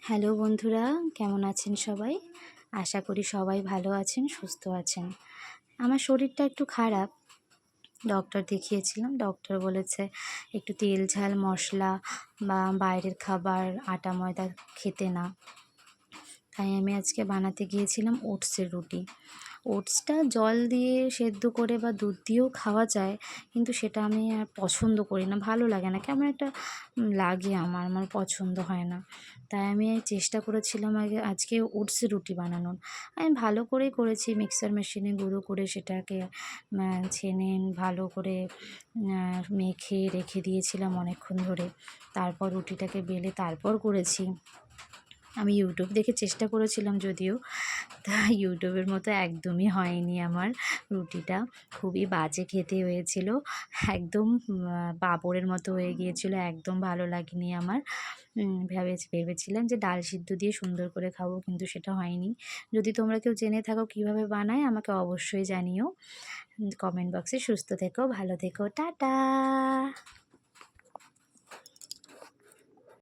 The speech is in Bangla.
হ্যালো বন্ধুরা, কেমন আছেন সবাই? আশা করি সবাই ভালো আছেন, সুস্থ আছেন। আমার শরীরটা একটু খারাপ। ডক্টর দেখিয়েছিলাম। ডক্টর বলেছে একটু তেল ঝাল মশলা বা বাইরের খাবার আটা ময়দা খেতে না। তাই আমি আজকে বানাতে গিয়েছিলাম ওটসের রুটি। ওটসটা জল দিয়ে সেদ্ধ করে বা দুধ দিয়েও খাওয়া যায়, কিন্তু সেটা আমি আর পছন্দ করি না, ভালো লাগে না, কেমন একটা লাগে আমার পছন্দ হয় না। তাই আমি চেষ্টা করেছিলাম আজকে ওটসের রুটি বানানোর। আমি ভালো করেই করেছি, মিক্সার মেশিনে গুঁড়ো করে সেটাকে ছেনে ভালো করে মেখে রেখে দিয়েছিলাম অনেকক্ষণ ধরে। তারপর রুটিটাকে বেলে তারপর করেছি। আমি ইউটিউব দেখে চেষ্টা করেছিলাম যদিও, তা ইউটিউবের মতো একদমই হয়নি আমার রুটিটা। খুবই বাজে খেতে হয়েছিল, একদম পাঁপড়ের মতো হয়ে গিয়েছিল, একদম ভালো লাগেনি আমার। ভেবেছিলাম যে ডাল সিদ্ধ দিয়ে সুন্দর করে খাবো, কিন্তু সেটা হয়নি। যদি তোমরা কেউ জেনে থাকো কীভাবে বানায় আমাকে অবশ্যই জানিও কমেন্ট বক্সে। সুস্থ থেকো, ভালো থেকো, টাটা।